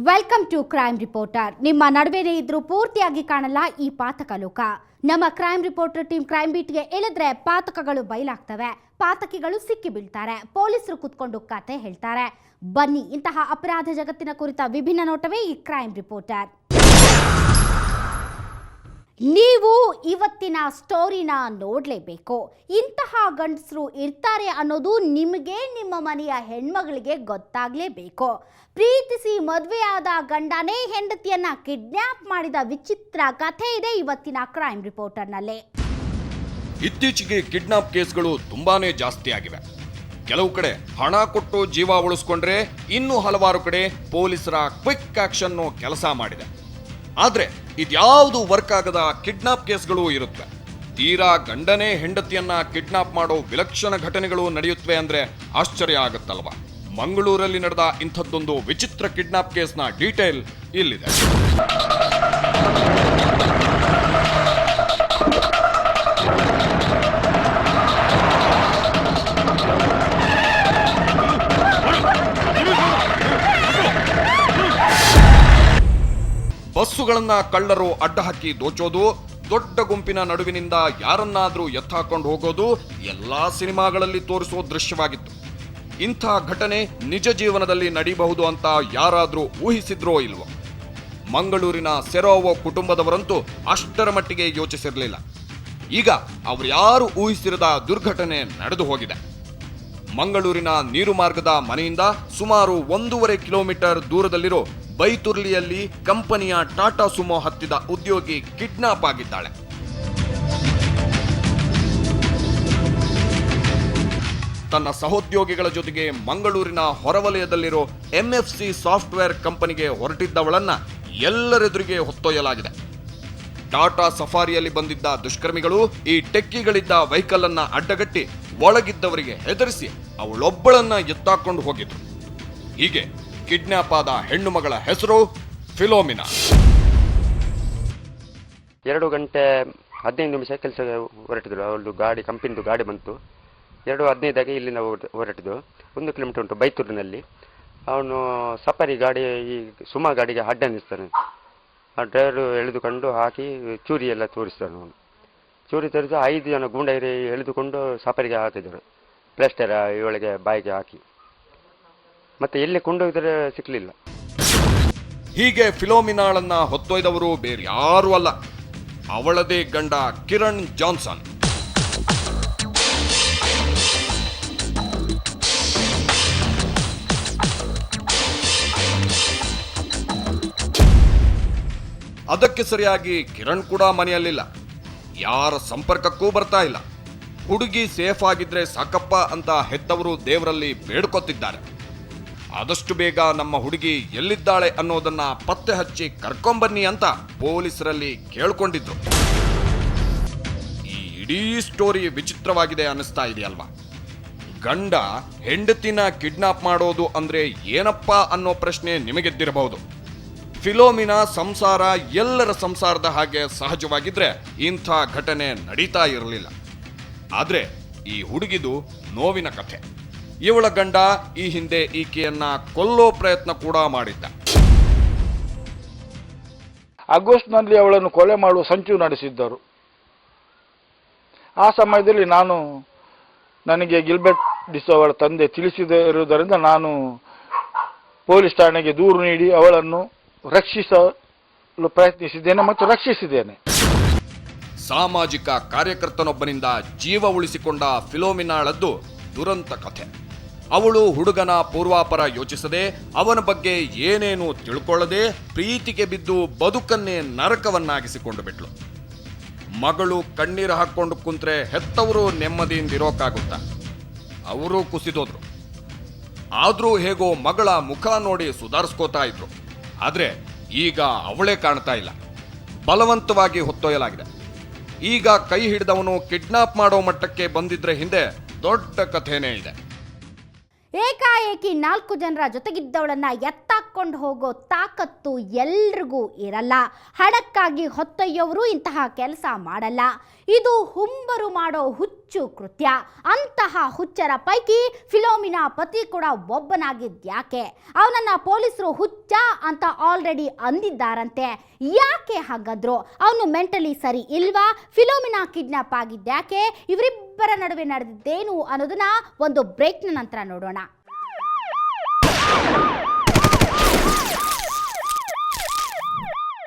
Welcome to crime reporter. ನಿಮ್ಮ ನಡುವೆನೇ ಇದ್ರೂ ಪೂರ್ತಿಯಾಗಿ ಕಾಣಲ್ಲ ಈ ಪಾತಕ ಲೋಕ. ನಮ್ಮ ಕ್ರೈಮ್ ರಿಪೋರ್ಟರ್ ಟೀಮ್ ಕ್ರೈಮ್ ಬೀಟ್ಗೆ ಇಳಿದ್ರೆ ಪಾತಕಗಳು ಬಯಲಾಗ್ತವೆ, ಪಾತಕಿಗಳು ಸಿಕ್ಕಿ ಬೀಳ್ತಾರೆ, ಪೊಲೀಸರು ಕುತ್ಕೊಂಡು ಕತೆ ಹೇಳ್ತಾರೆ. ಬನ್ನಿ, ಇಂತಹ ಅಪರಾಧ ಜಗತ್ತಿನ ಕುರಿತ ವಿಭಿನ್ನ ನೋಟವೇ ಈ ಕ್ರೈಮ್ ರಿಪೋರ್ಟರ್. ನೀವು ಇವತ್ತಿನ ಸ್ಟೋರಿನ ನೋಡಲೇಬೇಕು. ಇಂತಹ ಗಂಡಸರು ಇರ್ತಾರೆ ಅನ್ನೋದು ನಿಮಗೆ, ನಿಮ್ಮ ಮನೆಯ ಹೆಣ್ಮಗಳಿಗೆ ಗೊತ್ತಾಗಲೇಬೇಕು. ಪ್ರೀತಿಸಿ ಮದುವೆಯಾದ ಗಂಡನೇ ಹೆಂಡತಿಯನ್ನ ಕಿಡ್ನ್ಯಾಪ್ ಮಾಡಿದ ವಿಚಿತ್ರ ಕಥೆ ಇದೆ ಇವತ್ತಿನ ಕ್ರೈಮ್ ರಿಪೋರ್ಟರ್ನಲ್ಲಿ. ಇತ್ತೀಚೆಗೆ ಕಿಡ್ನಾಪ್ ಕೇಸ್ಗಳು ತುಂಬಾನೇ ಜಾಸ್ತಿ ಆಗಿವೆ. ಕೆಲವು ಕಡೆ ಹಣ ಕೊಟ್ಟು ಜೀವ ಉಳಿಸ್ಕೊಂಡ್ರೆ, ಇನ್ನು ಹಲವಾರು ಕಡೆ ಪೊಲೀಸರ ಕ್ವಿಕ್ ಆಕ್ಷನ್ ಕೆಲಸ ಮಾಡಿದೆ. ಆದ್ರೆ ಇದ್ಯಾವುದು ವರ್ಕ್ ಆಗದ ಕಿಡ್ನಾಪ್ ಕೇಸ್ಗಳು ಇರುತ್ತವೆ. ತೀರಾ ಗಂಡನೇ ಹೆಂಡತಿಯನ್ನ ಕಿಡ್ನಾಪ್ ಮಾಡೋ ವಿಲಕ್ಷಣ ಘಟನೆಗಳು ನಡೆಯುತ್ತವೆ ಅಂದ್ರೆ ಆಶ್ಚರ್ಯ ಆಗುತ್ತಲ್ವಾ. ಮಂಗಳೂರಲ್ಲಿ ನಡೆದ ಇಂಥದ್ದೊಂದು ವಿಚಿತ್ರ ಕಿಡ್ನಾಪ್ ಕೇಸ್ನ ಡೀಟೇಲ್ ಇಲ್ಲಿದೆ. ಬಸ್ಸುಗಳನ್ನ ಕಳ್ಳರು ಅಡ್ಡ ಹಾಕಿ ದೋಚೋದು, ದೊಡ್ಡ ಗುಂಪಿನ ನಡುವಿನಿಂದ ಯಾರನ್ನಾದ್ರೂ ಎತ್ತಾಕೊಂಡು ಹೋಗೋದು ಎಲ್ಲಾ ಸಿನಿಮಾಗಳಲ್ಲಿ ತೋರಿಸೋ ದೃಶ್ಯವಾಗಿತ್ತು. ಇಂಥ ಘಟನೆ ನಿಜ ಜೀವನದಲ್ಲಿ ನಡೀಬಹುದು ಅಂತ ಯಾರಾದ್ರೂ ಊಹಿಸಿದ್ರೋ ಇಲ್ವೋ? ಮಂಗಳೂರಿನ ಸೆರೋವೋ ಕುಟುಂಬದವರಂತೂ ಅಷ್ಟರ ಮಟ್ಟಿಗೆ ಯೋಚಿಸಿರಲಿಲ್ಲ. ಈಗ ಅವ್ರ್ಯಾರು ಊಹಿಸಿರದ ದುರ್ಘಟನೆ ನಡೆದು ಹೋಗಿದೆ. ಮಂಗಳೂರಿನ ನೀರು ಮಾರ್ಗದ ಮನೆಯಿಂದ ಸುಮಾರು 1.5 ಕಿಲೋಮೀಟರ್ ದೂರದಲ್ಲಿರೋ ಬೈತುರ್ಲಿಯಲ್ಲಿ ಕಂಪನಿಯ ಟಾಟಾ ಸುಮೋ ಹತ್ತಿದ ಉದ್ಯೋಗಿ ಕಿಡ್ನಾಪ್ ಆಗಿದ್ದಾಳೆ. ತನ್ನ ಸಹೋದ್ಯೋಗಿಗಳ ಜೊತೆಗೆ ಮಂಗಳೂರಿನ ಹೊರವಲಯದಲ್ಲಿರೋ MFC ಸಾಫ್ಟ್ವೇರ್ ಕಂಪನಿಗೆ ಹೊರಟಿದ್ದವಳನ್ನ ಎಲ್ಲರೆದುರಿಗೆ ಹೊತ್ತೊಯ್ಯಲಾಗಿದೆ. ಟಾಟಾ ಸಫಾರಿಯಲ್ಲಿ ಬಂದಿದ್ದ ದುಷ್ಕರ್ಮಿಗಳು ಈ ಟೆಕ್ಕಿಗಳಿದ್ದ ವೆಹಿಕಲ್ ಅನ್ನ ಅಡ್ಡಗಟ್ಟಿ ಒಳಗಿದ್ದವರಿಗೆ ಹೆದರಿಸಿ ಅವಳೊಬ್ಬಳನ್ನ ಎತ್ತಾಕೊಂಡು ಹೋಗಿದ್ರು. ಹೀಗೆ ಕಿಡ್ನಾಪ್ ಆದ ಹೆಣ್ಣು ಮಗಳ ಹೆಸರು ಫಿಲೋಮಿನಾ. 2:15 ಕೆಲಸ ಹೊರಟಿದ್ರು. ಅವಳು ಗಾಡಿ, ಕಂಪನಿದು ಗಾಡಿ ಬಂತು. 2:15 ಇಲ್ಲಿಂದ ಹೊರಟಿದ್ದು. 1 ಕಿಲೋಮೀಟರ್ ಉಂಟು ಬೈತೂರಿನಲ್ಲಿ. ಅವನು ಸಫಾರಿ ಗಾಡಿ, ಈ ಸುಮಾ ಗಾಡಿಗೆ ಅಡ್ಡ ನಿಲ್ಲಿಸ್ತಾನೆ. ಆ ಡ್ರೈವರು ಎಳೆದುಕೊಂಡು ಹಾಕಿ ಚೂರಿ ಎಲ್ಲ ತೋರಿಸ್ತಾನೆ. ಅವನು ಚೂರಿ ತೋರಿಸಿ 5 ಜನ ಗೂಂಡಾಯಿರಿ ಎಳೆದುಕೊಂಡು ಸಫಾರಿಗೆ ಹಾಕಿದ್ರು. ಪ್ಲಾಸ್ಟರ್ ಇವಳಿಗೆ ಬಾಯಿಗೆ ಹಾಕಿ ಮತ್ತೆ ಎಲ್ಲಿ ಕೊಂಡೊಯ್ದರೆ ಸಿಕ್ಕಲಿಲ್ಲ. ಹೀಗೆ ಫಿಲೋಮಿನಾಳನ್ನ ಹೊತ್ತೊಯ್ದವರು ಬೇರೆ ಯಾರೂ ಅಲ್ಲ, ಅವಳದೇ ಗಂಡ ಕಿರಣ್ ಜಾನ್ಸನ್. ಅದಕ್ಕೆ ಸರಿಯಾಗಿ ಕಿರಣ್ ಕೂಡ ಮನೆಯಲ್ಲಿಲ್ಲ, ಯಾರ ಸಂಪರ್ಕಕ್ಕೂ ಬರ್ತಾ ಇಲ್ಲ. ಹುಡುಗಿ ಸೇಫ್ ಆಗಿದ್ರೆ ಸಾಕಪ್ಪ ಅಂತ ಹೆತ್ತವರು ದೇವರಲ್ಲಿ ಬೇಡ್ಕೊತಿದ್ದಾರೆ. ಆದಷ್ಟು ಬೇಗ ನಮ್ಮ ಹುಡುಗಿ ಎಲ್ಲಿದ್ದಾಳೆ ಅನ್ನೋದನ್ನ ಪತ್ತೆ ಹಚ್ಚಿ ಕರ್ಕೊಂಬನ್ನಿ ಅಂತ ಪೊಲೀಸರಲ್ಲಿ ಕೇಳ್ಕೊಂಡಿದ್ರು. ಈ ಇಡೀ ಸ್ಟೋರಿ ವಿಚಿತ್ರವಾಗಿದೆ ಅನ್ನಿಸ್ತಾ ಇದೆಯಲ್ವಾ? ಗಂಡ ಹೆಂಡತಿನ ಕಿಡ್ನಾಪ್ ಮಾಡೋದು ಅಂದ್ರೆ ಏನಪ್ಪಾ ಅನ್ನೋ ಪ್ರಶ್ನೆ ನಿಮಗೆದ್ದಿರಬಹುದು. ಫಿಲೋಮಿನಾ ಸಂಸಾರ ಎಲ್ಲರ ಸಂಸಾರದ ಹಾಗೆ ಸಹಜವಾಗಿದ್ರೆ ಇಂಥ ಘಟನೆ ನಡೀತಾ ಇರಲಿಲ್ಲ. ಆದ್ರೆ ಈ ಹುಡುಗಿದು ನೋವಿನ ಕಥೆ. ಇವಳ ಗಂಡ ಈ ಹಿಂದೆ ಈಕೆಯನ್ನ ಕೊಲ್ಲೋ ಪ್ರಯತ್ನ ಕೂಡ ಮಾಡಿದ್ದ. ಆಗಸ್ಟ್ನಲ್ಲಿ ಅವಳನ್ನು ಕೊಲೆ ಮಾಡುವ ಸಂಚು ನಡೆಸಿದ್ದರು. ಆ ಸಮಯದಲ್ಲಿ ನನಗೆ ಗಿಲ್ಬರ್ಟ್ ಡಿಸೋ ಅವಳ ತಂದೆ ತಿಳಿಸಿರುವುದರಿಂದ ನಾನು ಪೊಲೀಸ್ ಠಾಣೆಗೆ ದೂರು ನೀಡಿ ಅವಳನ್ನು ರಕ್ಷಿಸಲು ಪ್ರಯತ್ನಿಸಿದ್ದೇನೆ ಮತ್ತು ರಕ್ಷಿಸಿದ್ದೇನೆ. ಸಾಮಾಜಿಕ ಕಾರ್ಯಕರ್ತನೊಬ್ಬನಿಂದ ಜೀವ ಉಳಿಸಿಕೊಂಡ ಫಿಲೋಮಿನಾಳದ್ದು ದುರಂತ ಕಥೆ. ಅವಳು ಹುಡುಗನ ಪೂರ್ವಾಪರ ಯೋಚಿಸದೆ, ಅವನ ಬಗ್ಗೆ ಏನೇನು ತಿಳ್ಕೊಳ್ಳದೆ ಪ್ರೀತಿಗೆ ಬಿದ್ದು ಬದುಕನ್ನೇ ನರಕವನ್ನಾಗಿಸಿಕೊಂಡು ಬಿಟ್ಲು. ಮಗಳು ಕಣ್ಣೀರು ಹಾಕೊಂಡು ಕುಂತ್ರೆ ಹೆತ್ತವರು ನೆಮ್ಮದಿಯಿಂದಿರೋಕ್ಕಾಗುತ್ತ? ಅವರು ಕುಸಿದೋದ್ರು. ಆದ್ರೂ ಹೇಗೋ ಮಗಳ ಮುಖ ನೋಡಿ ಸುಧಾರಿಸ್ಕೋತಾ ಇದ್ರು. ಆದ್ರೆ ಈಗ ಅವಳೇ ಕಾಣ್ತಾ ಇಲ್ಲ, ಬಲವಂತವಾಗಿ ಹೊತ್ತೊಯ್ಯಲಾಗಿದೆ. ಈಗ ಕೈ ಹಿಡಿದವನು ಕಿಡ್ನಾಪ್ ಮಾಡೋ ಮಟ್ಟಕ್ಕೆ ಬಂದಿದ್ರೆ ಹಿಂದೆ ದೊಡ್ಡ ಕಥೆನೇ ಇದೆ. ಏಕಾಏಕಿ 4 ಜನರ ಜೊತೆಗಿದ್ದವಳನ್ನ ಎತ್ತ ಬಿಸಾಕೊಂಡು ಹೋಗೋ ತಾಕತ್ತು ಎಲ್ರಿಗೂ ಇರಲ್ಲ. ಹಣಕ್ಕಾಗಿ ಹೊತ್ತೊಯ್ಯೋರು ಇಂತಹ ಕೆಲಸ ಮಾಡಲ್ಲ. ಇದು ಹುಂಬರು ಮಾಡೋ ಹುಚ್ಚು ಕೃತ್ಯ. ಅಂತಹ ಹುಚ್ಚರ ಪೈಕಿ ಫಿಲೋಮಿನಾ ಪತಿ ಕೂಡ ಒಬ್ಬನಾಗಿದ್ಯಾಕೆ? ಅವನನ್ನ ಪೊಲೀಸರು ಹುಚ್ಚ ಅಂತ ಆಲ್ರೆಡಿ ಅಂದಿದ್ದಾರಂತೆ. ಯಾಕೆ ಹಾಗಾದ್ರು? ಅವನು ಮೆಂಟಲಿ ಸರಿ ಇಲ್ವಾ? ಫಿಲೋಮಿನಾ ಕಿಡ್ನಾಪ್ ಆಗಿದ್ಯಾಕೆ? ಇವರಿಬ್ಬರ ನಡುವೆ ನಡೆದಿದ್ದೇನು ಅನ್ನೋದನ್ನ ಒಂದು ಬ್ರೇಕ್ನ ನಂತರ ನೋಡೋಣ.